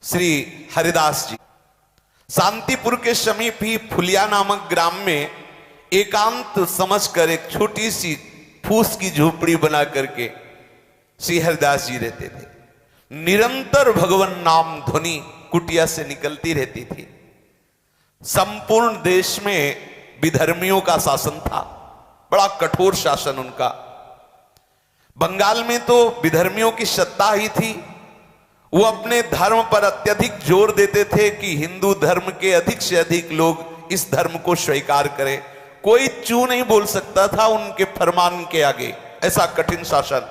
श्री हरिदास जी शांतिपुर के समीप ही फुलिया नामक ग्राम में एकांत समझकर एक छोटी सी फूस की झोपड़ी बना करके श्री हरिदास जी रहते थे। निरंतर भगवान नाम ध्वनि कुटिया से निकलती रहती थी। संपूर्ण देश में विधर्मियों का शासन था, बड़ा कठोर शासन उनका। बंगाल में तो विधर्मियों की सत्ता ही थी। वो अपने धर्म पर अत्यधिक जोर देते थे कि हिंदू धर्म के अधिक से अधिक लोग इस धर्म को स्वीकार करें। कोई चू नहीं बोल सकता था उनके फरमान के आगे। ऐसा कठिन शासन,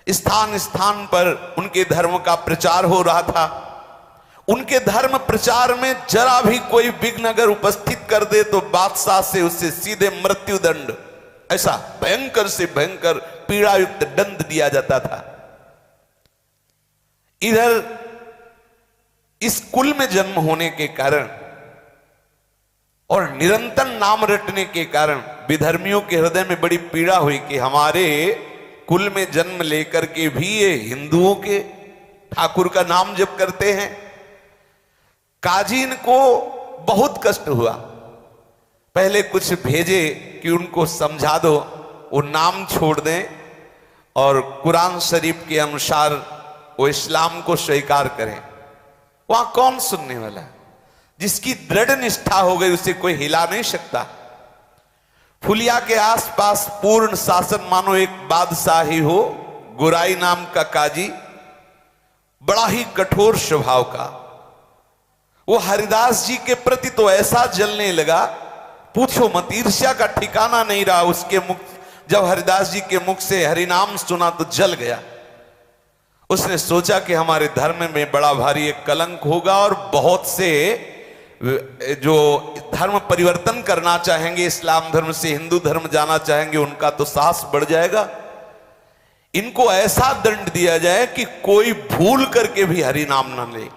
स्थान स्थान पर उनके धर्म का प्रचार हो रहा था। उनके धर्म प्रचार में जरा भी कोई विघ्न अगर उपस्थित कर दे तो बादशाह से उससे सीधे मृत्युदंड, ऐसा भयंकर से भयंकर पीड़ायुक्त दंड दिया जाता था। इधर इस कुल में जन्म होने के कारण और निरंतर नाम रटने के कारण विधर्मियों के हृदय में बड़ी पीड़ा हुई कि हमारे कुल में जन्म लेकर के भी ये हिंदुओं के ठाकुर का नाम जप करते हैं। काजी को बहुत कष्ट हुआ। पहले कुछ भेजे कि उनको समझा दो, वो नाम छोड़ दें और कुरान शरीफ के अनुसार वो इस्लाम को स्वीकार करें। वहां कौन सुनने वाला? जिसकी दृढ़ निष्ठा हो गई उसे कोई हिला नहीं सकता। फुलिया के आसपास पूर्ण शासन मानो एक बादशाह ही हो। गुराई नाम का काजी, बड़ा ही कठोर स्वभाव का। वो हरिदास जी के प्रति तो ऐसा जलने लगा, पूछो मत, ईर्ष्या का ठिकाना नहीं रहा उसके मुख। जब हरिदास जी के मुख से हरिनाम सुना तो जल गया। उसने सोचा कि हमारे धर्म में बड़ा भारी एक कलंक होगा और बहुत से जो धर्म परिवर्तन करना चाहेंगे, इस्लाम धर्म से हिंदू धर्म जाना चाहेंगे, उनका तो साहस बढ़ जाएगा। इनको ऐसा दंड दिया जाए कि कोई भूल करके भी हरि नाम ना ले।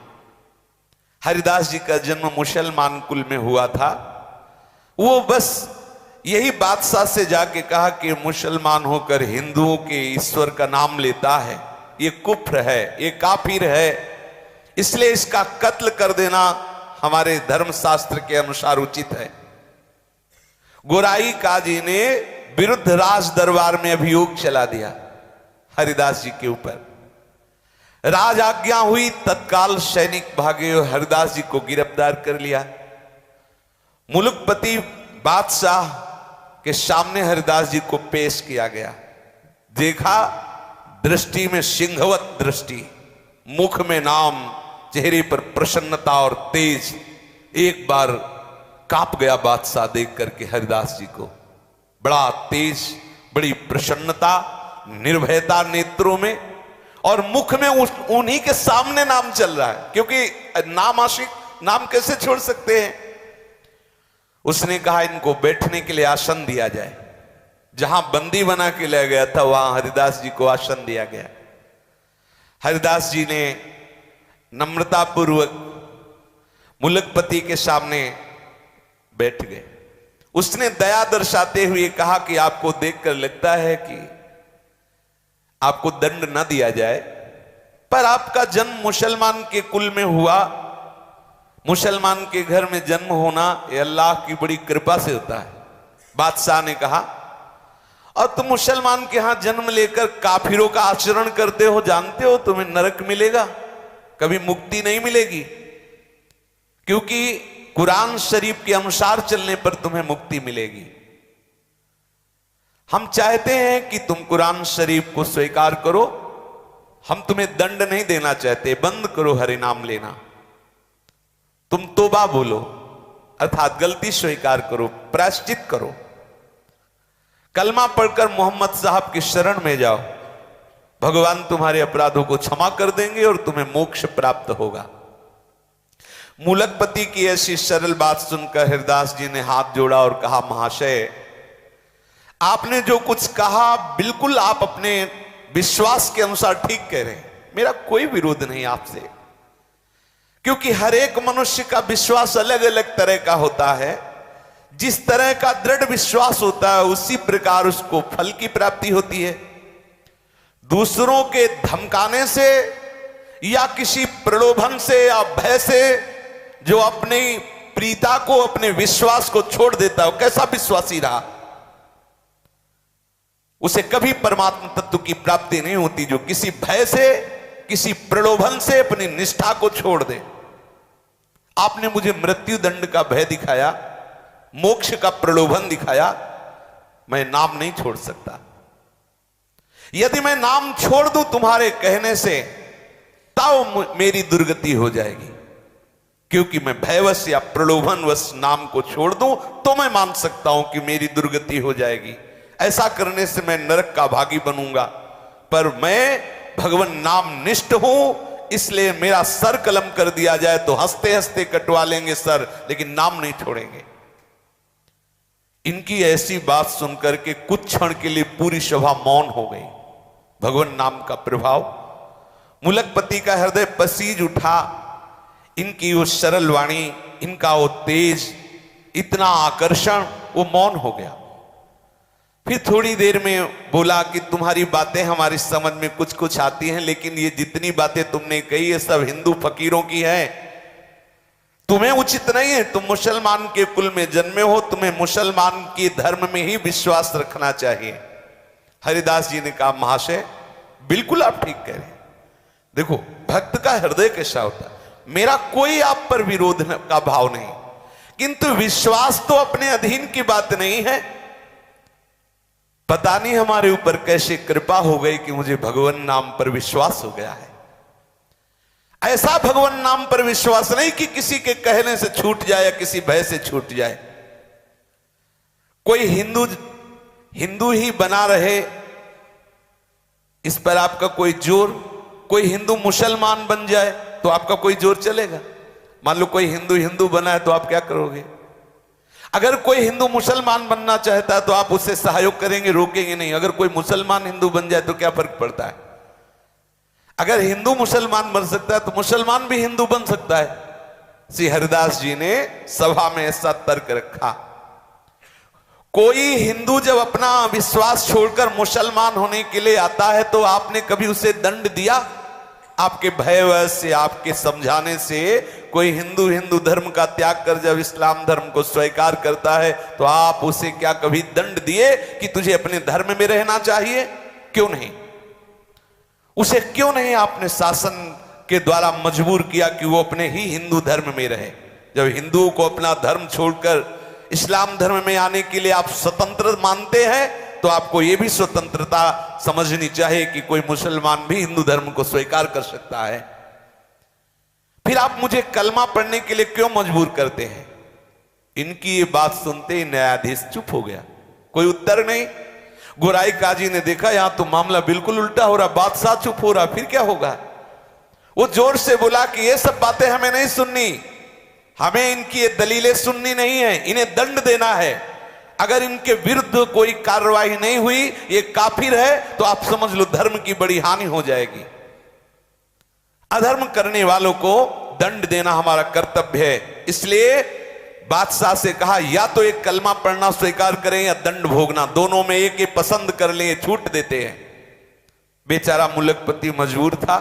हरिदास जी का जन्म मुसलमान कुल में हुआ था। वो बस यही बादशाह से जाके कहा कि मुसलमान होकर हिंदुओं के ईश्वर का नाम लेता है, ये कुफ्र है, ये काफिर है, इसलिए इसका कत्ल कर देना हमारे धर्म शास्त्र के अनुसार उचित है। गोराई काजी ने विरुद्ध राज दरबार में अभियोग चला दिया हरिदास जी के ऊपर। राज आज्ञा हुई, तत्काल सैनिक भागे और हरिदास जी को गिरफ्तार कर लिया। मुलुकपति बादशाह के सामने हरिदास जी को पेश किया गया। देखा, दृष्टि में सिंहवत दृष्टि, मुख में नाम, चेहरे पर प्रसन्नता और तेज। एक बार कांप गया बादशाह देख करके हरिदास जी को। बड़ा तेज, बड़ी प्रसन्नता, निर्भयता नेत्रों में, और मुख में उन्हीं के सामने नाम चल रहा है, क्योंकि नाम आशिक, नाम कैसे छोड़ सकते हैं। उसने कहा इनको बैठने के लिए आसन दिया जाए। जहां बंदी बना के ले गया था वहां हरिदास जी को आसन दिया गया। हरिदास जी ने नम्रतापूर्वक मुलकपति के सामने बैठ गए। उसने दया दर्शाते हुए कहा कि आपको देखकर लगता है कि आपको दंड न दिया जाए, पर आपका जन्म मुसलमान के कुल में हुआ। मुसलमान के घर में जन्म होना ये अल्लाह की बड़ी कृपा से होता है। बादशाह ने कहा, और तुम मुसलमान के यहां जन्म लेकर काफिरों का आचरण करते हो, जानते हो तुम्हें नरक मिलेगा, कभी मुक्ति नहीं मिलेगी, क्योंकि कुरान शरीफ के अनुसार चलने पर तुम्हें मुक्ति मिलेगी। हम चाहते हैं कि तुम कुरान शरीफ को स्वीकार करो, हम तुम्हें दंड नहीं देना चाहते। बंद करो हरि नाम लेना, तुम तौबा बोलो, अर्थात गलती स्वीकार करो, प्रायश्चित करो, कलमा पढ़कर मोहम्मद साहब की शरण में जाओ, भगवान तुम्हारे अपराधों को क्षमा कर देंगे और तुम्हें मोक्ष प्राप्त होगा। मुलकपति की ऐसी सरल बात सुनकर हरिदास जी ने हाथ जोड़ा और कहा, महाशय, आपने जो कुछ कहा बिल्कुल आप अपने विश्वास के अनुसार ठीक कह रहे हैं। मेरा कोई विरोध नहीं आपसे, क्योंकि हर एक मनुष्य का विश्वास अलग अलग तरह का होता है। जिस तरह का दृढ़ विश्वास होता है उसी प्रकार उसको फल की प्राप्ति होती है। दूसरों के धमकाने से या किसी प्रलोभन से या भय से जो अपनी प्रीता को, अपने विश्वास को छोड़ देता है, कैसा विश्वासी रहा, उसे कभी परमात्मा तत्व की प्राप्ति नहीं होती। जो किसी भय से, किसी प्रलोभन से अपनी निष्ठा को छोड़ दे। आपने मुझे मृत्यु दंड का भय दिखाया, मोक्ष का प्रलोभन दिखाया, मैं नाम नहीं छोड़ सकता। यदि मैं नाम छोड़ दूं तुम्हारे कहने से, तब मेरी दुर्गति हो जाएगी। क्योंकि मैं भयवश या प्रलोभनवश नाम को छोड़ दूं तो मैं मान सकता हूं कि मेरी दुर्गति हो जाएगी। ऐसा करने से मैं नरक का भागी बनूंगा। पर मैं भगवान नाम निष्ठ हूं, इसलिए मेरा सर कलम कर दिया जाए तो हंसते हंसते कटवा लेंगे सर, लेकिन नाम नहीं छोड़ेंगे। इनकी ऐसी बात सुनकर के कुछ क्षण के लिए पूरी सभा मौन हो गई। भगवान नाम का प्रभाव, मुलकपति का हृदय पसीज उठा। इनकी वो सरल वाणी, इनका वो तेज, इतना आकर्षण, वो मौन हो गया। फिर थोड़ी देर में बोला कि तुम्हारी बातें हमारी समझ में कुछ कुछ आती हैं, लेकिन ये जितनी बातें तुमने कही ये सब हिंदू फकीरों की हैं। तुम्हें उचित नहीं है, तुम मुसलमान के कुल में जन्मे हो, तुम्हें मुसलमान के धर्म में ही विश्वास रखना चाहिए। हरिदास जी ने कहा, महाशय बिल्कुल आप ठीक कह रहे हैं। देखो भक्त का हृदय कैसा होता है, मेरा कोई आप पर विरोध का भाव नहीं, किंतु विश्वास तो अपने अधीन की बात नहीं है। पता नहीं हमारे ऊपर कैसे कृपा हो गई कि मुझे भगवान नाम पर विश्वास हो गया है। ऐसा भगवान नाम पर विश्वास नहीं कि किसी के कहने से छूट जाए या किसी भय से छूट जाए। कोई हिंदू ही बना रहे, इस पर आपका कोई जोर, कोई हिंदू मुसलमान बन जाए तो आपका कोई जोर चलेगा। मान लो कोई हिंदू बना है तो आप क्या करोगे? अगर कोई हिंदू मुसलमान बनना चाहता है तो आप उससे सहयोग करेंगे, रोकेंगे नहीं। अगर कोई मुसलमान हिंदू बन जाए तो क्या फर्क पड़ता है? अगर हिंदू मुसलमान बन सकता है तो मुसलमान भी हिंदू बन सकता है। श्री हरिदास जी ने सभा में ऐसा तर्क रखा। कोई हिंदू जब अपना विश्वास छोड़कर मुसलमान होने के लिए आता है तो आपने कभी उसे दंड दिया? आपके भयवश से, आपके समझाने से कोई हिंदू धर्म का त्याग कर जब इस्लाम धर्म को स्वीकार करता है तो आप उसे क्या कभी दंड दिए कि तुझे अपने धर्म में रहना चाहिए? क्यों नहीं? उसे क्यों नहीं आपने शासन के द्वारा मजबूर किया कि वो अपने ही हिंदू धर्म में रहे? जब हिंदुओं को अपना धर्म छोड़कर इस्लाम धर्म में आने के लिए आप स्वतंत्र मानते हैं तो आपको यह भी स्वतंत्रता समझनी चाहिए कि कोई मुसलमान भी हिंदू धर्म को स्वीकार कर सकता है। फिर आप मुझे कलमा पढ़ने के लिए क्यों मजबूर करते हैं? इनकी ये बात सुनते ही न्यायाधीश चुप हो गया, कोई उत्तर नहीं। गोराई काजी ने देखा यहां तो मामला बिल्कुल उल्टा हो रहा, बादशाह चुप हो रहा, फिर क्या होगा? वो जोर से बोला कि ये सब बातें हमें नहीं सुननी, हमें इनकी ये दलीलें सुननी नहीं है, इन्हें दंड देना है। अगर इनके विरुद्ध कोई कार्रवाई नहीं हुई, ये काफिर है, तो आप समझ लो धर्म की बड़ी हानि हो जाएगी। अधर्म करने वालों को दंड देना हमारा कर्तव्य है। इसलिए बादशाह से कहा या तो एक कलमा पढ़ना स्वीकार करें या दंड भोगना, दोनों में एक पसंद कर ले, छूट देते हैं। बेचारा मुलकपति मजबूर था,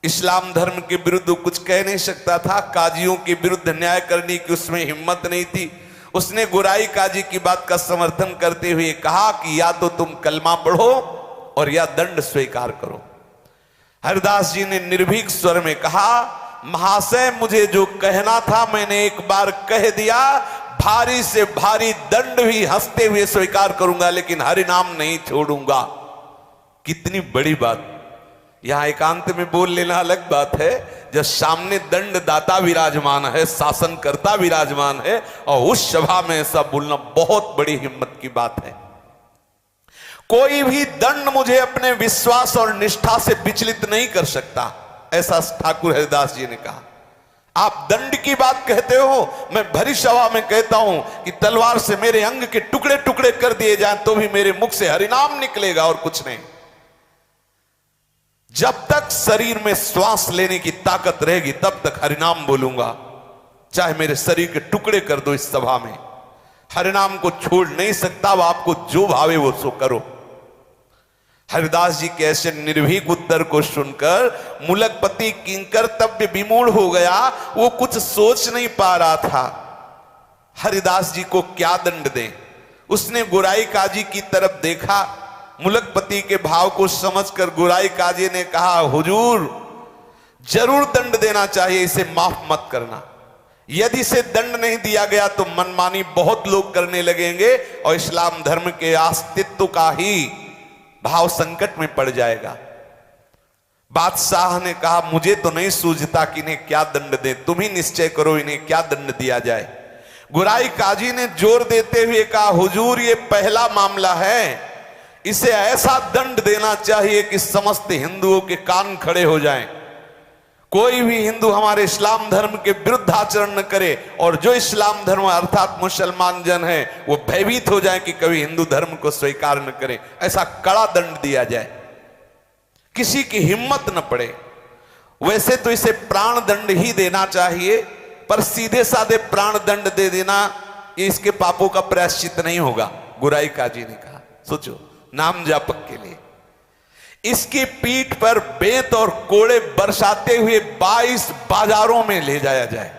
इस्लाम धर्म के विरुद्ध कुछ कह नहीं सकता था, काजियों के विरुद्ध न्याय करने की उसमें हिम्मत नहीं थी। उसने गोराई काजी की बात का समर्थन करते हुए कहा कि या तो तुम कलमा पढ़ो और या दंड स्वीकार करो। हरिदास जी ने निर्भीक स्वर में कहा, महाशय मुझे जो कहना था मैंने एक बार कह दिया, भारी से भारी दंड भी हंसते हुए स्वीकार करूंगा, लेकिन हरि नाम नहीं छोड़ूंगा। कितनी बड़ी बात! यहां एकांत में बोल लेना अलग बात है, जब सामने दंड दाता विराजमान है, शासनकर्ता विराजमान है, और उस सभा में ऐसा बोलना बहुत बड़ी हिम्मत की बात है। कोई भी दंड मुझे अपने विश्वास और निष्ठा से विचलित नहीं कर सकता, ऐसा ठाकुर हरिदास जी ने कहा। आप दंड की बात कहते हो, मैं भरी सभा में कहता हूं कि तलवार से मेरे अंग के टुकड़े टुकड़े कर दिए जाएं तो भी मेरे मुख से हरिनाम निकलेगा और कुछ नहीं। जब तक शरीर में श्वास लेने की ताकत रहेगी तब तक हरिनाम बोलूंगा, चाहे मेरे शरीर के टुकड़े कर दो इस सभा में, हरिनाम को छोड़ नहीं सकता। वो आपको जो भावे वो सो करो। हरिदास जी के ऐसे निर्भीक उत्तर को सुनकर मुलकपति किंकर्तव्य विमूढ़ हो गया। वो कुछ सोच नहीं पा रहा था हरिदास जी को क्या दंड दें। उसने गुराई काजी की तरफ देखा। मुलकपति के भाव को समझकर गुराई काजी ने कहा, हुजूर जरूर दंड देना चाहिए, इसे माफ मत करना। यदि इसे दंड नहीं दिया गया तो मनमानी बहुत लोग करने लगेंगे और इस्लाम धर्म के अस्तित्व का ही भाव संकट में पड़ जाएगा। बादशाह ने कहा, मुझे तो नहीं सूझता कि इन्हें क्या दंड दें, तुम ही निश्चय करो इन्हें क्या दंड दिया जाए। गुराई काजी ने जोर देते हुए कहा, हुजूर ये पहला मामला है, इसे ऐसा दंड देना चाहिए कि समस्त हिंदुओं के कान खड़े हो जाएं। कोई भी हिंदू हमारे इस्लाम धर्म के विरुद्ध आचरण न करे और जो इस्लाम धर्म अर्थात मुसलमान जन है वो भयभीत हो जाए कि कभी हिंदू धर्म को स्वीकार न करें। ऐसा कड़ा दंड दिया जाए, किसी की हिम्मत न पड़े। वैसे तो इसे प्राण दंड ही देना चाहिए, पर सीधे साधे प्राण दंड दे देना ये इसके पापों का प्रायश्चित नहीं होगा। गुराई काजी ने कहा, सोचो नाम जापक के लिए इसकी पीठ पर बेत और कोड़े बरसाते हुए 22 बाजारों में ले जाया जाए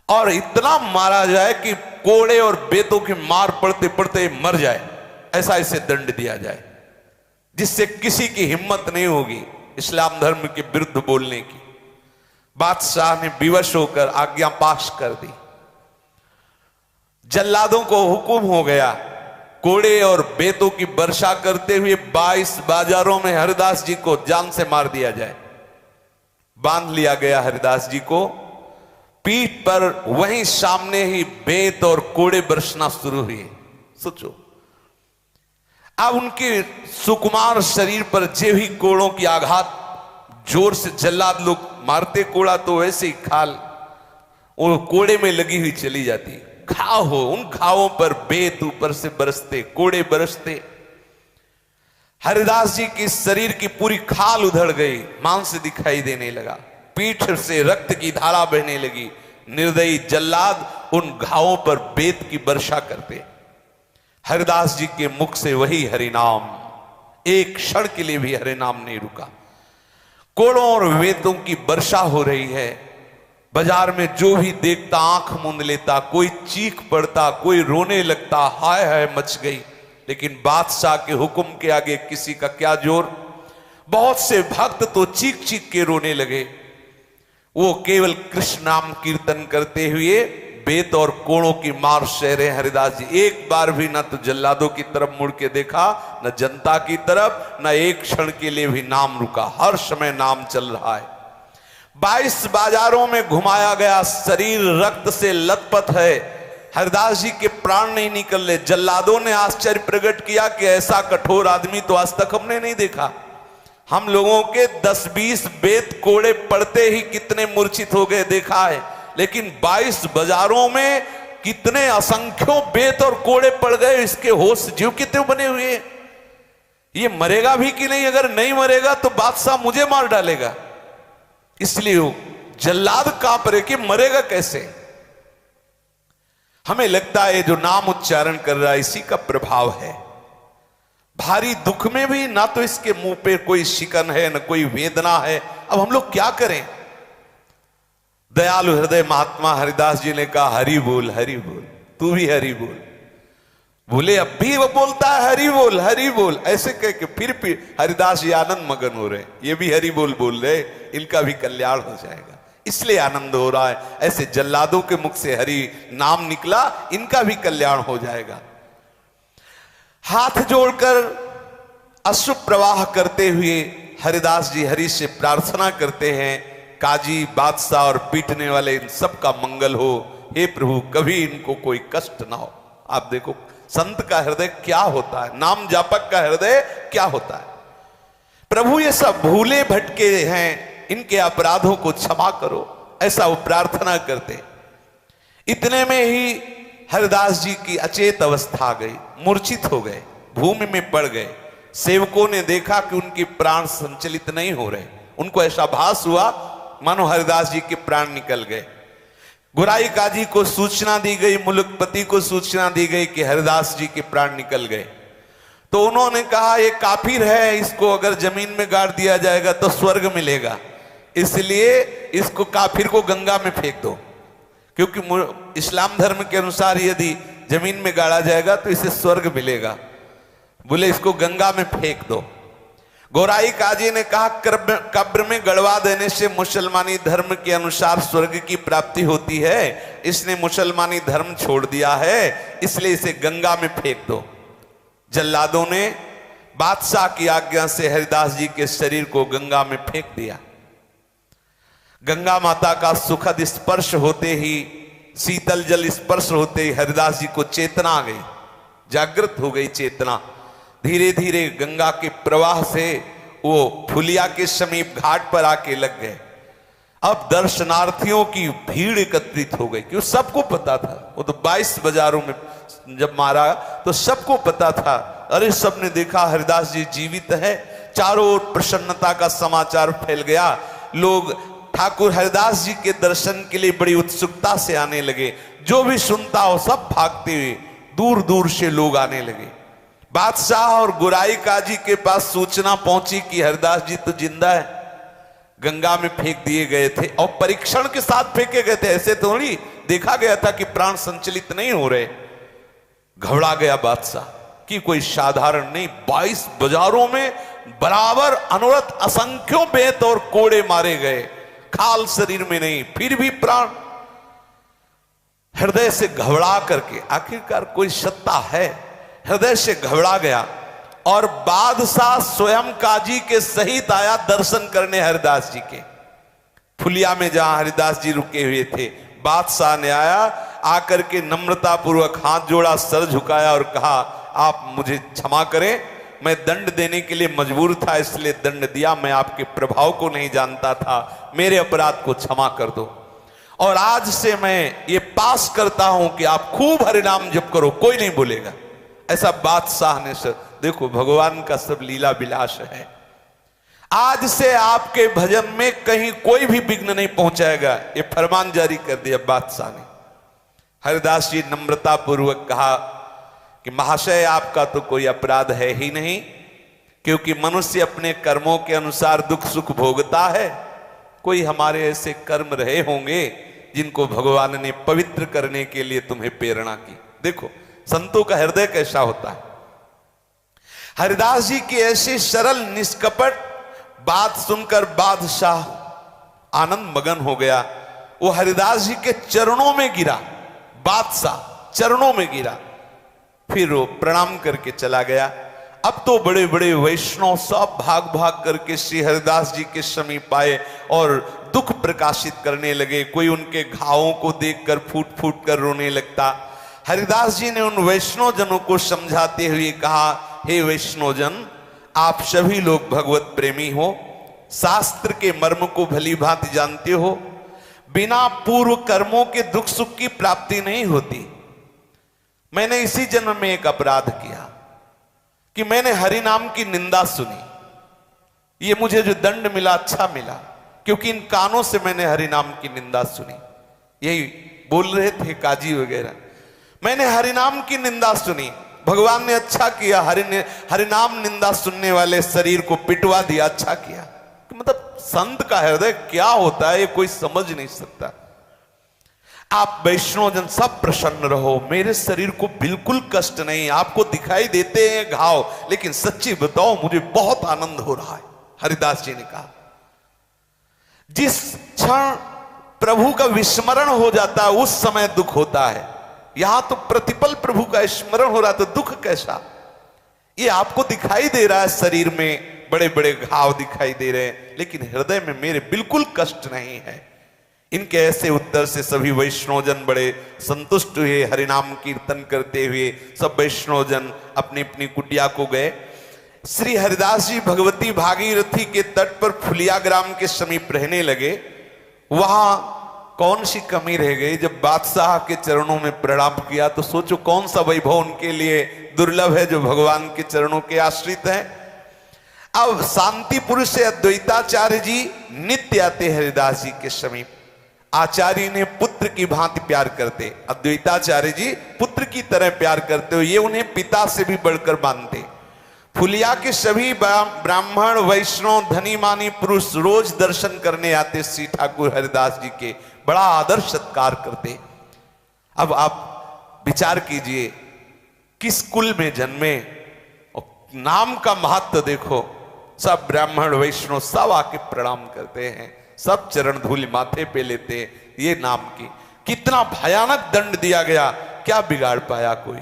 और इतना मारा जाए कि कोड़े और बेतों की मार पड़ते पड़ते मर जाए। ऐसा इसे दंड दिया जाए जिससे किसी की हिम्मत नहीं होगी इस्लाम धर्म के विरुद्ध बोलने की। बादशाह ने विवश होकर आज्ञा पास कर दी। जल्लादों को हुक्म हो गया, कोड़े और बेतों की वर्षा करते हुए 22 बाजारों में हरिदास जी को जान से मार दिया जाए। बांध लिया गया हरिदास जी को, पीठ पर वहीं सामने ही बेत और कोड़े बरसना शुरू हुए। सोचो, अब उनके सुकुमार शरीर पर जे भी कोड़ों की आघात जोर से जल्लाद लोग मारते कोड़ा तो वैसे ही खाल वो कोड़े में लगी हुई चली जाती। घाव हो, उन घावों पर बेत ऊपर से बरसते, कोड़े बरसते। हरिदास जी की शरीर की पूरी खाल उधड़ गई, मांस दिखाई देने लगा, पीठ से रक्त की धारा बहने लगी। निर्दयी जल्लाद उन घावों पर बेत की वर्षा करते। हरिदास जी के मुख से वही हरिनाम, एक क्षण के लिए भी हरिनाम नहीं रुका। कोड़ों और बेतों की वर्षा हो रही है। बाजार में जो भी देखता आंख मूंद लेता, कोई चीख पड़ता, कोई रोने लगता, हाय हाय मच गई। लेकिन बादशाह के हुक्म के आगे किसी का क्या जोर। बहुत से भक्त तो चीख चीख के रोने लगे। वो केवल कृष्ण नाम कीर्तन करते हुए बेत और कोड़ों की मार सह रहे हरिदास जी। एक बार भी ना तो जल्लादों की तरफ मुड़ के देखा, न जनता की तरफ, न एक क्षण के लिए भी नाम रुका। हर समय नाम चल रहा है। 22 बाजारों में घुमाया गया, शरीर रक्त से लथपथ है, हरिदास जी के प्राण नहीं निकल रहे। जल्लादों ने आश्चर्य प्रकट किया कि ऐसा कठोर आदमी तो आज तक हमने नहीं देखा। हम लोगों के 10-20 बेत कोड़े पड़ते ही कितने मूर्छित हो गए देखा है, लेकिन 22 बाजारों में कितने असंख्यों बेत और कोड़े पड़ गए। इसके होश जीव कितने बने हुए। ये मरेगा भी कि नहीं? अगर नहीं मरेगा तो बादशाह मुझे मार डालेगा। इसलिए वो जल्लाद कांप रहे कि मरेगा कैसे। हमें लगता है जो नाम उच्चारण कर रहा है इसी का प्रभाव है। भारी दुख में भी ना तो इसके मुंह पे कोई शिकन है, ना कोई वेदना है। अब हम लोग क्या करें? दयालु हृदय महात्मा हरिदास जी ने कहा, हरि बोल, हरि बोल, तू भी हरि बोल। बोले अब भी वो बोलता है हरि बोल, हरि बोल। ऐसे कह के फिर हरिदास जी आनंद मगन हो रहे, ये भी हरि बोल बोल रहे, इनका भी कल्याण हो जाएगा, इसलिए आनंद हो रहा है। ऐसे जल्लादों के मुख से हरि नाम निकला, इनका भी कल्याण हो जाएगा। हाथ जोड़कर अश्रु प्रवाह करते हुए हरिदास जी हरि से प्रार्थना करते हैं, काजी, बादशाह और पीटने वाले इन सब का मंगल हो। हे प्रभु, कभी इनको कोई कष्ट ना हो। आप देखो संत का हृदय क्या होता है, नाम जापक का हृदय क्या होता है। प्रभु ये सब भूले भटके हैं, इनके अपराधों को क्षमा करो, ऐसा वो प्रार्थना करते। इतने में ही हरिदास जी की अचेत अवस्था आ गई, मूर्छित हो गए, भूमि में पड़ गए। सेवकों ने देखा कि उनके प्राण संचलित नहीं हो रहे। उनको ऐसा भास हुआ मानो हरिदास जी के प्राण निकल गए। गुराई काजी को सूचना दी गई, मुलकपति को सूचना दी गई कि हरिदास जी के प्राण निकल गए। तो उन्होंने कहा ये काफिर है, इसको अगर जमीन में गाड़ दिया जाएगा तो स्वर्ग मिलेगा, इसलिए इसको काफिर को गंगा में फेंक दो, क्योंकि इस्लाम धर्म के अनुसार यदि जमीन में गाड़ा जाएगा तो इसे स्वर्ग मिलेगा। बोले इसको गंगा में फेंक दो। गोराई काजी ने कहा कब्र में गड़वा देने से मुसलमानी धर्म के अनुसार स्वर्ग की प्राप्ति होती है, इसने मुसलमानी धर्म छोड़ दिया है, इसलिए इसे गंगा में फेंक दो। जल्लादों ने बादशाह की आज्ञा से हरिदास जी के शरीर को गंगा में फेंक दिया। गंगा माता का सुखद स्पर्श होते ही, शीतल जल स्पर्श होते ही हरिदास जी को चेतना आ गई, जागृत हो गई चेतना। धीरे धीरे गंगा के प्रवाह से वो फुलिया के समीप घाट पर आके लग गए। अब दर्शनार्थियों की भीड़ एकत्रित हो गई, क्यों सबको पता था, वो तो 22 बाजारों में जब मारा तो सबको पता था, अरे सबने देखा हरिदास जी जीवित है। चारों ओर प्रसन्नता का समाचार फैल गया। लोग ठाकुर हरिदास जी के दर्शन के लिए बड़ी उत्सुकता से आने लगे। जो भी सुनता हो सब भागते हुए दूर दूर से लोग आने लगे। बादशाह और गुराई काजी के पास सूचना पहुंची कि हरिदास जी तो जिंदा है, गंगा में फेंक दिए गए थे और परीक्षण के साथ फेंके गए थे, ऐसे थोड़ी देखा गया था कि प्राण संचलित नहीं हो रहे। घबरा गया बादशाह कि कोई साधारण नहीं, 22 बाजारों में बराबर अनवरत असंख्यों बेत और कोड़े मारे गए, खाल शरीर में नहीं, फिर भी प्राण। हृदय से घबरा करके, आखिरकार कोई सत्ता है, हृदय से घबरा गया और बादशाह स्वयं काजी के सहित आया दर्शन करने हरिदास जी के। फुलिया में जहां हरिदास जी रुके हुए थे, बादशाह ने आया, आकर के नम्रता पूर्वक हाथ जोड़ा, सर झुकाया और कहा आप मुझे क्षमा करें, मैं दंड देने के लिए मजबूर था, इसलिए दंड दिया, मैं आपके प्रभाव को नहीं जानता था, मेरे अपराध को क्षमा कर दो। और आज से मैं ये पास करता हूं कि आप खूब हरिनाम जप करो, कोई नहीं बोलेगा। ऐसा बादशाह ने सर, देखो भगवान का सब लीला विलास है। आज से आपके भजन में कहीं कोई भी विघ्न नहीं पहुंचाएगा, ये फरमान जारी कर दिया बादशाह ने। हरिदास जी नम्रता पूर्वक कहा कि महाशय आपका तो कोई अपराध है ही नहीं, क्योंकि मनुष्य अपने कर्मों के अनुसार दुख सुख भोगता है। कोई हमारे ऐसे कर्म रहे होंगे जिनको भगवान ने पवित्र करने के लिए तुम्हें प्रेरणा की। देखो संतों का हृदय कैसा होता है। हरिदास जी की ऐसी सरल निष्कपट बात सुनकर बादशाह आनंद मगन हो गया। वो हरिदास जी के चरणों में गिरा, बादशाह चरणों में गिरा, फिर वो प्रणाम करके चला गया। अब तो बड़े बड़े वैष्णव सब भाग भाग करके श्री हरिदास जी के समीप आए और दुख प्रकाशित करने लगे। कोई उनके घावों को देखकर फूट फूट कर रोने लगता। हरिदास जी ने उन वैष्णव जनों को समझाते हुए कहा, हे वैष्णव जन, आप सभी लोग भगवत प्रेमी हो, शास्त्र के मर्म को भली भांति जानते हो। बिना पूर्व कर्मों के दुख सुख की प्राप्ति नहीं होती। मैंने इसी जन्म में एक अपराध किया कि मैंने हरि नाम की निंदा सुनी। ये मुझे जो दंड मिला अच्छा मिला, क्योंकि इन कानों से मैंने हरि नाम की निंदा सुनी। यही बोल रहे थे काजी वगैरह, मैंने हरि नाम की निंदा सुनी, भगवान ने अच्छा किया, हरि नाम निंदा सुनने वाले शरीर को पिटवा दिया, अच्छा किया। मतलब संत का हृदय क्या होता है ये कोई समझ नहीं सकता। आप वैष्णव जन सब प्रसन्न रहो, मेरे शरीर को बिल्कुल कष्ट नहीं, आपको दिखाई देते हैं घाव, लेकिन सच्ची बताओ मुझे बहुत आनंद हो रहा है। हरिदास जी ने कहा, जिस क्षण प्रभु का विस्मरण हो जाता है उस समय दुख होता है, यहां तो प्रतिपल प्रभु का स्मरण हो रहा, तो दुख कैसा। ये आपको दिखाई दे रहा है, शरीर में बड़े बड़े घाव दिखाई दे रहे हैं, लेकिन हृदय में मेरे बिल्कुल कष्ट नहीं है। इनके ऐसे उत्तर से सभी वैष्णवजन बड़े संतुष्ट हुए। हरिनाम कीर्तन करते हुए सब वैष्णवजन अपनी अपनी कुटिया को गए। श्री हरिदास जी भगवती भागीरथी के तट पर फुलिया ग्राम के समीप रहने लगे। वहां कौन सी कमी रह गई, जब बादशाह के चरणों में प्रणाम किया तो सोचो कौन सा वैभव उनके लिए दुर्लभ है जो भगवान के चरणों के आश्रित है। अब शांतिपुर से अद्वैताचार्य जी नित्य आते हरिदास जी के समीप। आचार्य ने पुत्र की भांति प्यार करते, अद्वैताचार्य जी पुत्र की तरह प्यार करते हो, ये उन्हें पिता से भी बढ़कर मानते। फुलिया के सभी ब्राह्मण वैष्णव धनी मानी पुरुष रोज दर्शन करने आते श्री ठाकुर हरिदास जी के, बड़ा आदर सत्कार करते। अब आप विचार कीजिए किस कुल में जन्मे, और नाम का महत्व देखो। सब ब्राह्मण वैष्णव सब आके प्रणाम करते हैं, सब चरण धूलि माथे पे लेते हैं। ये नाम की कितना भयानक दंड दिया गया, क्या बिगाड़ पाया कोई?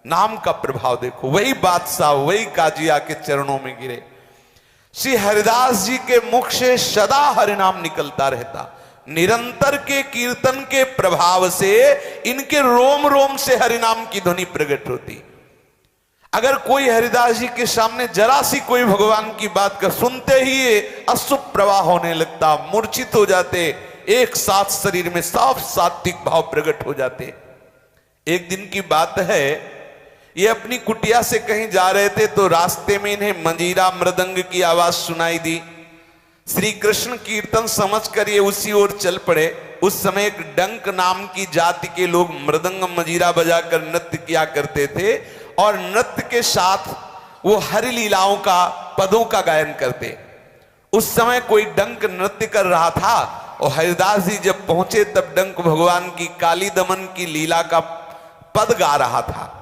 नाम का प्रभाव देखो। वही बादशाह वही काजी आके चरणों में गिरे। श्री हरिदास जी के मुख से सदा हरिनाम निकलता रहता। निरंतर के कीर्तन के प्रभाव से इनके रोम रोम से हरिनाम की ध्वनि प्रकट होती। अगर कोई हरिदास जी के सामने जरा सी कोई भगवान की बात कर, सुनते ही अशुभ प्रवाह होने लगता, मूर्छित हो जाते, एक साथ शरीर में साफ सात्विक भाव प्रकट हो जाते। एक दिन की बात है, ये अपनी कुटिया से कहीं जा रहे थे तो रास्ते में इन्हें मंजीरा मृदंग की आवाज सुनाई दी। श्री कृष्ण कीर्तन समझकर ये उसी ओर चल पड़े। उस समय एक डंक नाम की जाति के लोग मृदंग मजीरा बजाकर नृत्य किया करते थे, और नृत्य के साथ वो हरि लीलाओं का पदों का गायन करते। उस समय कोई डंक नृत्य कर रहा था, और हरिदास जी जब पहुंचे तब डंक भगवान की काली दमन की लीला का पद गा रहा था।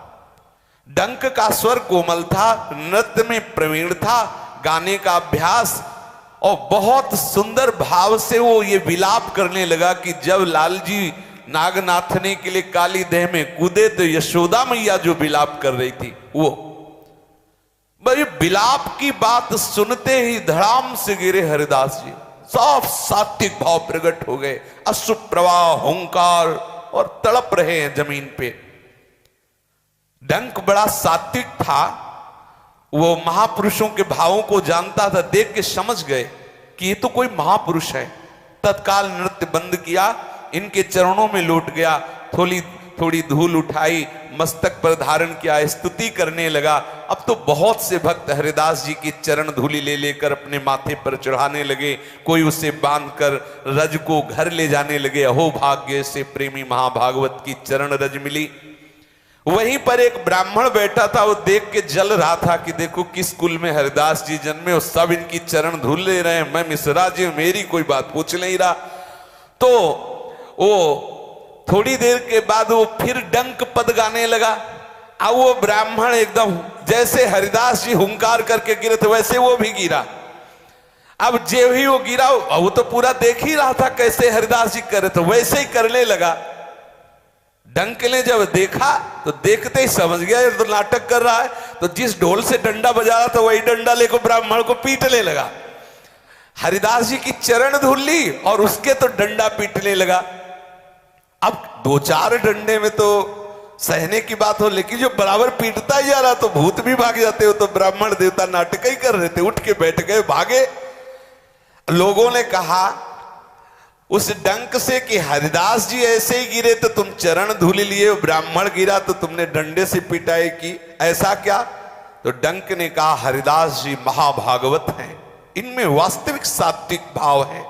डंक का स्वर कोमल था, नृत्य में प्रवीण था, गाने का अभ्यास, और बहुत सुंदर भाव से वो ये विलाप करने लगा कि जब लालजी नाग नाथने के लिए काली देह में कूदे तो यशोदा मैया जो विलाप कर रही थी वो। भाई विलाप की बात सुनते ही धड़ाम से गिरे हरिदास जी, साफ सात्विक भाव प्रकट हो गए, अश्रु प्रवाह हुंकार और तड़प रहे हैं जमीन पे। डंक बड़ा सात्विक था, वो महापुरुषों के भावों को जानता था, देख के समझ गए कि ये तो कोई महापुरुष है। तत्काल नृत्य बंद किया, इनके चरणों में लौट गया, थोड़ी थोड़ी धूल उठाई, मस्तक पर धारण किया, स्तुति करने लगा। अब तो बहुत से भक्त हरिदास जी की चरण धूलि ले लेकर अपने माथे पर चढ़ाने लगे, कोई उसे बांधकर रज को घर ले जाने लगे। अहो भाग्य से प्रेमी महाभागवत की चरण रज मिली। वहीं पर एक ब्राह्मण बैठा था, वो देख के जल रहा था कि देखो किस कुल में हरिदास जी जन्मे, और सब इनकी चरण धूल ले रहे हैं, मैं मिश्रा जी मेरी कोई बात पूछ नहीं रहा। तो वो थोड़ी देर के बाद वो फिर डंक पद गाने लगा। अब वो ब्राह्मण एकदम जैसे हरिदास जी हुंकार करके गिरे थे वैसे वो भी गिरा। अब जो ही वो गिरा, वो तो पूरा देख ही रहा था कैसे हरिदास जी करे, तो वैसे ही करने लगा। डंक ने जब देखा तो देखते ही समझ गया ये तो नाटक कर रहा है, तो जिस ढोल से डंडा बजा रहा था वही डंडा लेकर ब्राह्मण को पीटने लगा। हरिदास जी की चरण धूल ली और उसके तो डंडा पीटने लगा। अब दो चार डंडे में तो सहने की बात हो, लेकिन जो बराबर पीटता ही जा रहा तो भूत भी भाग जाते हो। तो ब्राह्मण देवता नाटक ही कर रहे थे, उठ के बैठ गए, भागे। लोगों ने कहा उस डंक से कि हरिदास जी ऐसे ही गिरे तो तुम चरण धूल लिए, ब्राह्मण गिरा तो तुमने डंडे से पिटाई की, ऐसा क्या? तो डंक ने कहा हरिदास जी महाभागवत हैं, इनमें वास्तविक सात्विक भाव है,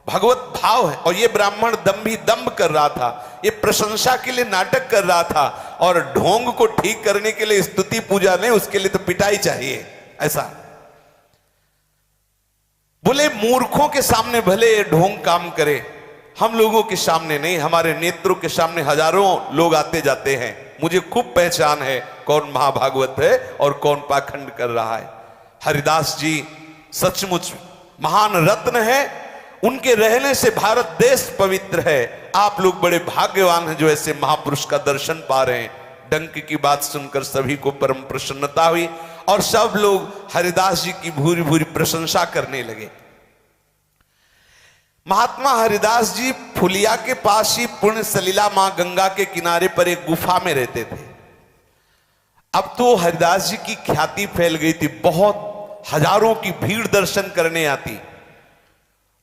भगवत भाव है। और ये ब्राह्मण दंभ कर रहा था, ये प्रशंसा के लिए नाटक कर रहा था, और ढोंग को ठीक करने के लिए स्तुति पूजा नहीं, उसके लिए तो पिटाई चाहिए। ऐसा बोले मूर्खों के सामने भले ढोंग काम करे, हम लोगों के सामने नहीं। हमारे नेत्रों के सामने हजारों लोग आते जाते हैं, मुझे खूब पहचान है कौन महाभागवत है और कौन पाखंड कर रहा है। हरिदास जी सचमुच महान रत्न है, उनके रहने से भारत देश पवित्र है। आप लोग बड़े भाग्यवान हैं जो ऐसे महापुरुष का दर्शन पा रहे हैं। डंक की बात सुनकर सभी को परम प्रसन्नता हुई और सब लोग हरिदास जी की भूरी भूरी प्रशंसा करने लगे। महात्मा हरिदास जी फुलिया के पास ही पुण्य सलीला मां गंगा के किनारे पर एक गुफा में रहते थे। अब तो हरिदास जी की ख्याति फैल गई थी, बहुत हजारों की भीड़ दर्शन करने आती।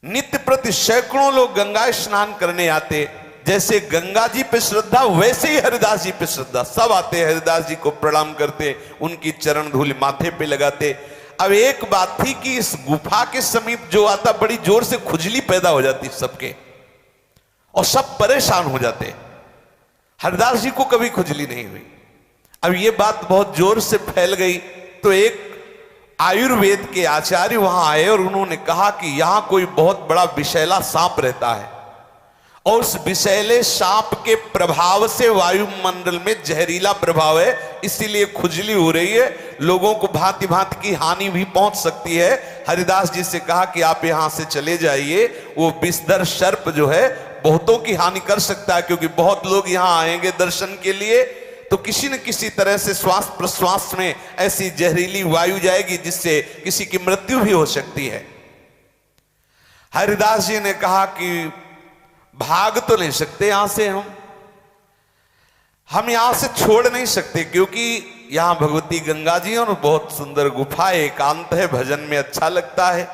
नित्य प्रति सैकड़ों लोग गंगा स्नान करने आते। जैसे गंगा जी पे श्रद्धा वैसे ही हरिदास जी पे श्रद्धा, सब आते हरिदास जी को प्रणाम करते, उनकी चरण धूल माथे पे लगाते। अब एक बात थी कि इस गुफा के समीप जो आता बड़ी जोर से खुजली पैदा हो जाती सबके, और सब परेशान हो जाते। हरिदास जी को कभी खुजली नहीं हुई। अब ये बात बहुत जोर से फैल गई तो एक आयुर्वेद के आचार्य वहां आए और उन्होंने कहा कि यहां कोई बहुत बड़ा विषैला सांप रहता है और उस विषैले सांप के प्रभाव से वायुमंडल में जहरीला प्रभाव है, इसीलिए खुजली हो रही है, लोगों को भांति भांति की हानि भी पहुंच सकती है। हरिदास जी से कहा कि आप यहां से चले जाइए, वो विषधर सर्प जो है बहुतों की हानि कर सकता है, क्योंकि बहुत लोग यहां आएंगे दर्शन के लिए, तो किसी न किसी तरह से श्वास प्रश्वास में ऐसी जहरीली वायु जाएगी जिससे किसी की मृत्यु भी हो सकती है। हरिदास जी ने कहा कि भाग तो नहीं सकते यहां से, हम यहां से छोड़ नहीं सकते, क्योंकि यहां भगवती गंगा जी और बहुत सुंदर गुफा है, एकांत है, भजन में अच्छा लगता है।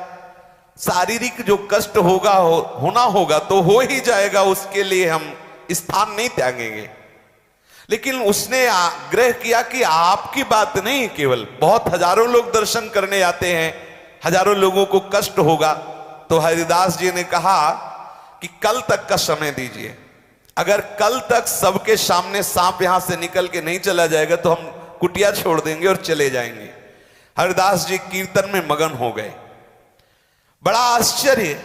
शारीरिक जो कष्ट होगा होना होगा तो हो ही जाएगा, उसके लिए हम स्थान नहीं त्यागेंगे। लेकिन उसने आग्रह किया कि आपकी बात नहीं, केवल बहुत हजारों लोग दर्शन करने आते हैं, हजारों लोगों को कष्ट होगा। तो हरिदास जी ने कहा कि कल तक का समय दीजिए, अगर कल तक सबके सामने सांप यहां से निकल के नहीं चला जाएगा तो हम कुटिया छोड़ देंगे और चले जाएंगे। हरिदास जी कीर्तन में मगन हो गए। बड़ा आश्चर्य,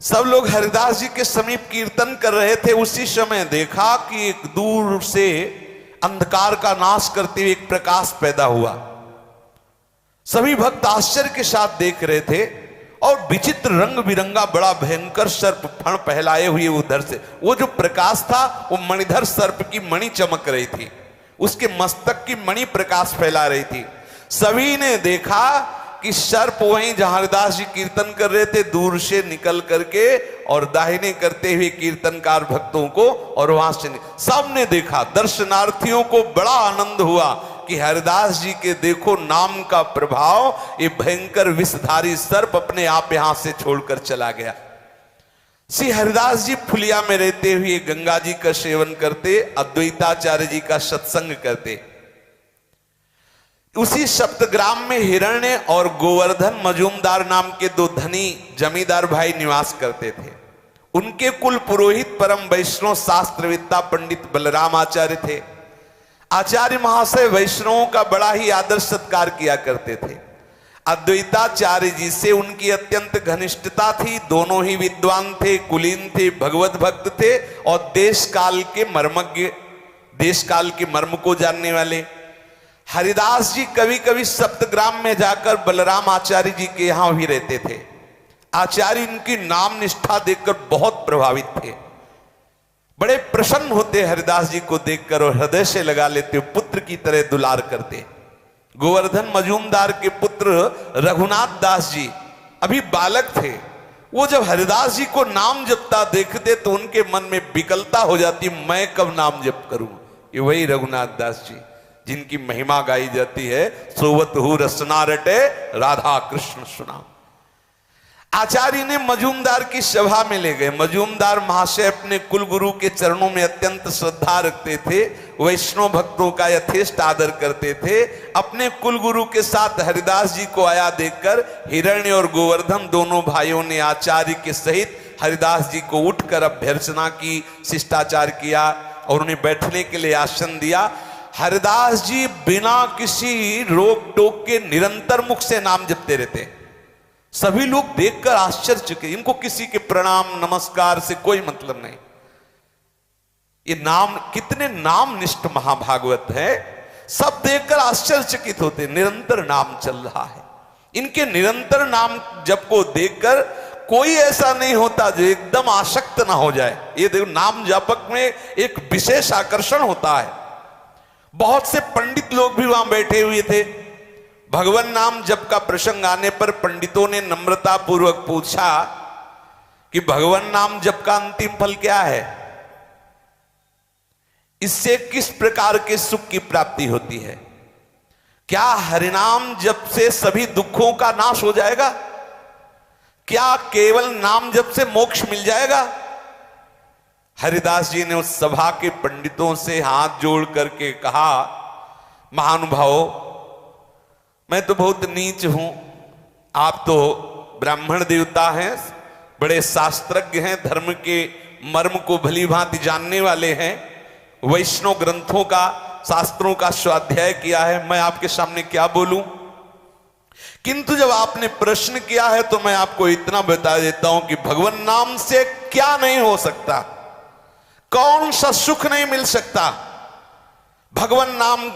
सब लोग हरिदास जी के समीप कीर्तन कर रहे थे, उसी समय देखा कि एक दूर से अंधकार का नाश करते हुए एक प्रकाश पैदा हुआ। सभी भक्त आश्चर्य के साथ देख रहे थे और विचित्र रंग बिरंगा बड़ा भयंकर सर्प फण फैलाए हुए उधर से, वो जो प्रकाश था वो मणिधर सर्प की मणि चमक रही थी, उसके मस्तक की मणि प्रकाश फैला रही थी। सभी ने देखा कि सर्प वहीं जहां हरिदास जी कीर्तन कर रहे थे दूर से निकल करके और दाहिने करते हुए कीर्तनकार भक्तों को, और वहां से सबने देखा। दर्शनार्थियों को बड़ा आनंद हुआ कि हरिदास जी के देखो नाम का प्रभाव, ये भयंकर विषधारी सर्प अपने आप यहां से छोड़कर चला गया। श्री हरिदास जी फुलिया में रहते हुए गंगा जी का सेवन करते, अद्वैताचार्य जी का सत्संग करते। उसी सप्तग्राम में हिरण्य और गोवर्धन मजूमदार नाम के दो धनी जमींदार भाई निवास करते थे। उनके कुल पुरोहित परम वैष्णव शास्त्रवेत्ता पंडित बलराम आचार्य थे। आचार्य महाशय वैष्णवों का बड़ा ही आदर सत्कार किया करते थे। अद्वैताचार्य जी से उनकी अत्यंत घनिष्ठता थी। दोनों ही विद्वान थे, कुलीन थे, भगवत भक्त थे और देश काल के मर्मज्ञ, देश काल के मर्म को जानने वाले। हरिदास जी कभी कभी सप्तग्राम में जाकर बलराम आचार्य जी के यहां भी रहते थे। आचार्य इनकी नाम निष्ठा देखकर बहुत प्रभावित थे, बड़े प्रसन्न होते हरिदास जी को देखकर और हृदय से लगा लेते, पुत्र की तरह दुलार करते। गोवर्धन मजूमदार के पुत्र रघुनाथ दास जी अभी बालक थे, वो जब हरिदास जी को नाम जपता देखते तो उनके मन में विकलता हो जाती, मैं कब नाम जप करूं। ये वही रघुनाथ दास जी जिनकी महिमा गाई जाती है, सोवत हु रसना रटे राधा कृष्ण सुना। आचार्य ने मजूमदार की सभा में ले गए। मजूमदार महाशय अपने कुल गुरु के चरणों में अत्यंत श्रद्धा रखते थे, वैष्णव भक्तों का यथेष्ट आदर करते थे। अपने कुल गुरु के साथ हरिदास जी को आया देखकर हिरण्य और गोवर्धन दोनों भाइयों ने आचार्य के सहित हरिदास जी को उठकर अभ्यर्चना की, शिष्टाचार किया और उन्हें बैठने के लिए आसन दिया। हरिदास जी बिना किसी रोक टोक के निरंतर मुख से नाम जपते रहते। सभी लोग देखकर आश्चर्य के, इनको किसी के प्रणाम नमस्कार से कोई मतलब नहीं। ये नाम कितने नाम निष्ठ महाभागवत है, सब देखकर आश्चर्यचकित होते। निरंतर नाम चल रहा है, इनके निरंतर नाम जप को देखकर कोई ऐसा नहीं होता जो एकदम आसक्त ना हो जाए। ये देखो नाम जापक में एक विशेष आकर्षण होता है। बहुत से पंडित लोग भी वहां बैठे हुए थे। भगवान नाम जप का प्रसंग आने पर पंडितों ने नम्रता पूर्वक पूछा कि भगवान नाम जप का अंतिम फल क्या है, इससे किस प्रकार के सुख की प्राप्ति होती है? क्या हरिनाम जप से सभी दुखों का नाश हो जाएगा? क्या केवल नाम जप से मोक्ष मिल जाएगा? हरिदास जी ने उस सभा के पंडितों से हाथ जोड़ करके कहा, महानुभावों, मैं तो बहुत नीच हूं, आप तो ब्राह्मण देवता हैं, बड़े शास्त्रज्ञ हैं, धर्म के मर्म को भली भांति जानने वाले हैं, वैष्णव ग्रंथों का, शास्त्रों का स्वाध्याय किया है, मैं आपके सामने क्या बोलूं? किंतु जब आपने प्रश्न किया है तो मैं आपको इतना बता देता हूं कि भगवान नाम से क्या नहीं हो सकता, कौन सा सुख नहीं मिल सकता। भगवान नाम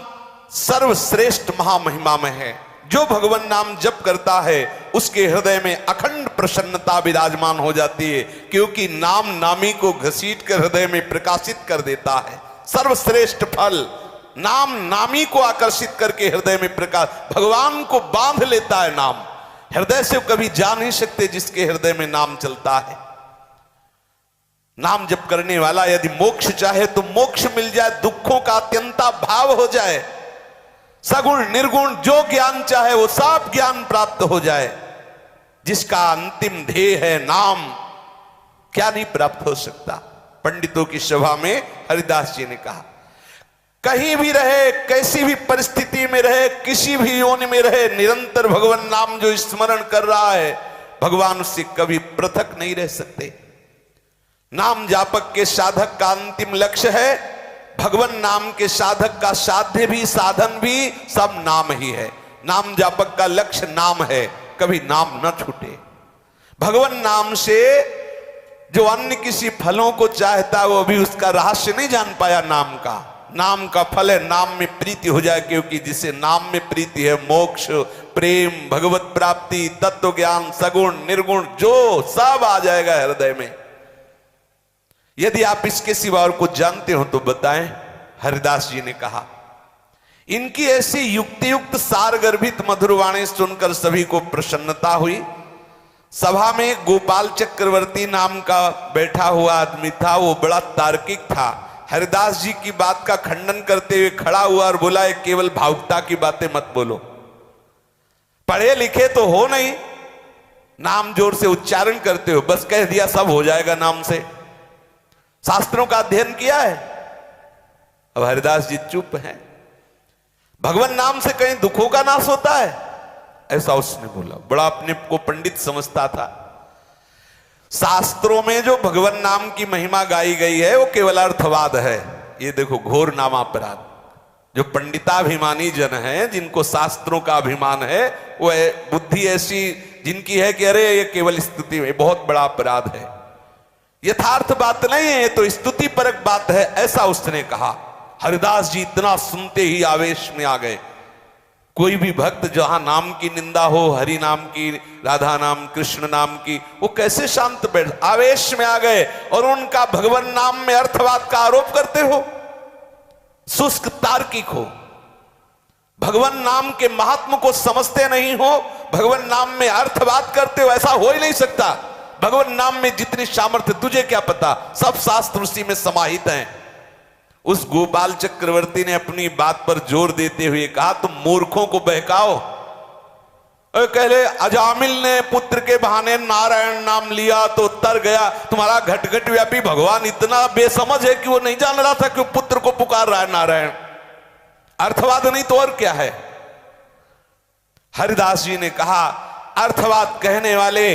सर्वश्रेष्ठ महामहिमा में है। जो भगवान नाम जप करता है उसके हृदय में अखंड प्रसन्नता विराजमान हो जाती है, क्योंकि नाम नामी को घसीट कर हृदय में प्रकाशित कर देता है। सर्वश्रेष्ठ फल नाम नामी को आकर्षित करके हृदय में प्रकाश, भगवान को बांध लेता है नाम। हृदय से कभी जा नहीं सकते जिसके हृदय में नाम चलता है। नाम जप करने वाला यदि मोक्ष चाहे तो मोक्ष मिल जाए, दुखों का अत्यंता भाव हो जाए, सगुण निर्गुण जो ज्ञान चाहे वो सब ज्ञान प्राप्त हो जाए। जिसका अंतिम ध्येय है नाम, क्या नहीं प्राप्त हो सकता। पंडितों की सभा में हरिदास जी ने कहा, कहीं भी रहे, कैसी भी परिस्थिति में रहे, किसी भी योनि में रहे, निरंतर भगवान नाम जो स्मरण कर रहा है, भगवान उससे कभी पृथक नहीं रह सकते। नाम जापक के साधक का अंतिम लक्ष्य है, भगवान नाम के साधक का साध्य भी साधन भी सब नाम ही है। नाम जापक का लक्ष्य नाम है, कभी नाम न छूटे। भगवान नाम से जो अन्य किसी फलों को चाहता है वो भी उसका रहस्य नहीं जान पाया। नाम का फल है नाम में प्रीति हो जाए, क्योंकि जिसे नाम में प्रीति है मोक्ष, प्रेम, भगवत प्राप्ति, तत्व ज्ञान, सगुण निर्गुण जो सब आ जाएगा हृदय में। यदि आप इसके सिवा और कुछ जानते हो तो बताएं। हरिदास जी ने कहा, इनकी ऐसी युक्ति युक्त सार गर्भित मधुर वाणी सुनकर सभी को प्रसन्नता हुई। सभा में गोपाल चक्रवर्ती नाम का बैठा हुआ आदमी था, वो बड़ा तार्किक था। हरिदास जी की बात का खंडन करते हुए खड़ा हुआ और बोला, केवल भावुकता की बातें मत बोलो, पढ़े लिखे तो हो नहीं, नाम जोर से उच्चारण करते हो, बस कह दिया सब हो जाएगा नाम से, शास्त्रों का अध्ययन किया है। अब हरिदास जी चुप हैं। भगवान नाम से कहीं दुखों का नाश होता है, ऐसा उसने बोला। बड़ा अपने को पंडित समझता था। शास्त्रों में जो भगवान नाम की महिमा गाई गई है वो केवल अर्थवाद है। ये देखो घोर नामापराध। जो पंडिताभिमानी जन हैं, जिनको शास्त्रों का अभिमान है, वो बुद्धि ऐसी जिनकी है कि अरे ये केवल स्तुति में, बहुत बड़ा अपराध है, यथार्थ बात नहीं है, ये तो स्तुति परक बात है, ऐसा उसने कहा। हरिदास जी इतना सुनते ही आवेश में आ गए। कोई भी भक्त जहां नाम की निंदा हो, हरि नाम की, राधा नाम, कृष्ण नाम की, वो कैसे शांत बैठ, आवेश में आ गए और उनका भगवान नाम में अर्थवाद का आरोप करते हो। शुष्क तार्किक हो, भगवान नाम के महात्म को समझते नहीं हो, भगवान नाम में अर्थवाद करते हो, ऐसा हो ही नहीं सकता। भगवान नाम में जितनी सामर्थ्य तुझे क्या पता, सब शास्त्र उसी में समाहित हैं। उस गोपाल चक्रवर्ती ने अपनी बात पर जोर देते हुए कहा, तुम मूर्खों को बहकाओ। कहले अजामिल ने पुत्र के बहाने नारायण नाम लिया तो तर गया, तुम्हारा घटघट व्यापी भगवान इतना बेसमझ है कि वो नहीं जान रहा था कि वो पुत्र को पुकार रहा है नारायण। अर्थवाद नहीं तो और क्या है। हरिदास जी ने कहा, अर्थवाद कहने वाले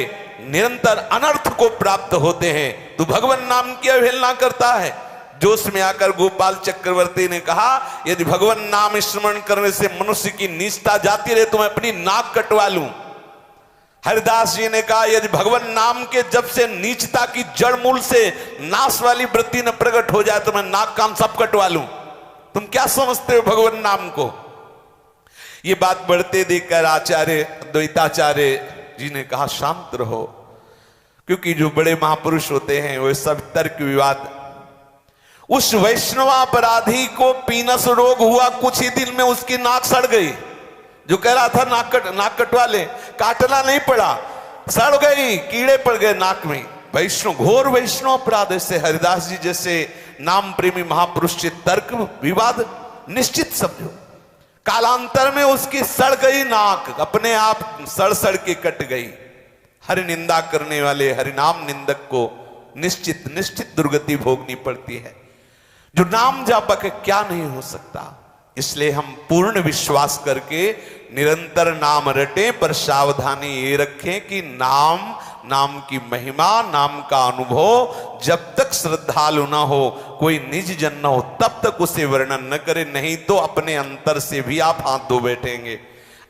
निरंतर अनर्थ को प्राप्त होते हैं, तू भगवान नाम की अवहेलना करता है। जोश में आकर गोपाल चक्रवर्ती ने कहा, यदि भगवान नाम स्मरण करने से मनुष्य की नीचता जाती रहे तो मैं अपनी नाक कटवा लूं। हरिदास जी ने कहा, यदि भगवान नाम के जब से नीचता की जड़ मूल से नाश वाली वृत्ति न प्रकट हो जाए तो मैं नाक कान सब कटवा लूं। तुम क्या समझते हो भगवान नाम को। ये बात बढ़ते देखकर आचार्य द्वैताचार्य जी ने कहा, शांत रहो, क्योंकि जो बड़े महापुरुष होते हैं वो सब तर्क विवाद। उस वैष्णवापराधी को पीनस रोग हुआ, कुछ ही दिन में उसकी नाक सड़ गई। जो कह रहा था नाक कटवा ले, काटना नहीं पड़ा, सड़ गई, कीड़े पड़ गए नाक में। वैष्णव, घोर वैष्णव अपराध। से हरिदास जी जैसे नाम प्रेमी महापुरुष से तर्क विवाद निश्चित समझो। कालांतर में उसकी सड़ गई नाक, अपने आप सड़ के कट गई। हरि निंदा करने वाले हरिनाम निंदक को निश्चित दुर्गति भोगनी पड़ती है। जो नाम जापक है क्या नहीं हो सकता। इसलिए हम पूर्ण विश्वास करके निरंतर नाम रटें, पर सावधानी ये रखें कि नाम की महिमा, नाम का अनुभव जब तक श्रद्धालु ना हो, कोई निज जन न हो, तब तक उसे वर्णन न करें, नहीं तो अपने अंतर से भी आप हाथ धो बैठेंगे।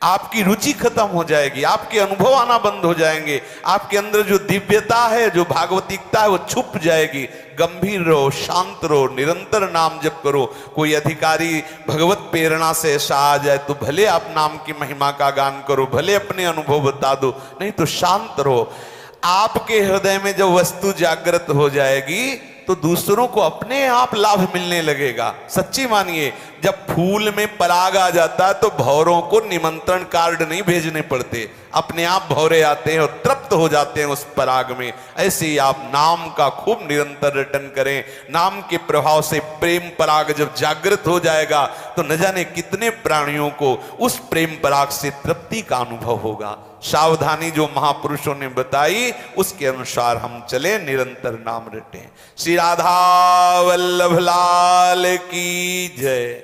आपकी रुचि खत्म हो जाएगी, आपके अनुभव आना बंद हो जाएंगे, आपके अंदर जो दिव्यता है, जो भागवतिकता है, वो छुप जाएगी। गंभीर रहो, शांत रहो, निरंतर नाम जप करो। कोई अधिकारी भगवत प्रेरणा से ऐसा आ जाए तो भले आप नाम की महिमा का गान करो, भले अपने अनुभव बता दो, नहीं तो शांत रहो। आपके हृदय में जब वस्तु जागृत हो जाएगी तो दूसरों को अपने आप लाभ मिलने लगेगा। सच्ची मानिए, जब फूल में पराग आ जाता है तो भौरों को निमंत्रण कार्ड नहीं भेजने पड़ते, अपने आप भौरे आते हैं और तृप्त हो जाते हैं उस पराग में। ऐसे ही आप नाम का खूब निरंतर रटन करें। नाम के प्रभाव से प्रेम पराग जब जागृत हो जाएगा तो न जाने कितने प्राणियों को उस प्रेम पराग से तृप्ति का अनुभव होगा। सावधानी जो महापुरुषों ने बताई उसके अनुसार हम चले, निरंतर नाम रटें। श्री राधा वल्लभ लाल की जय।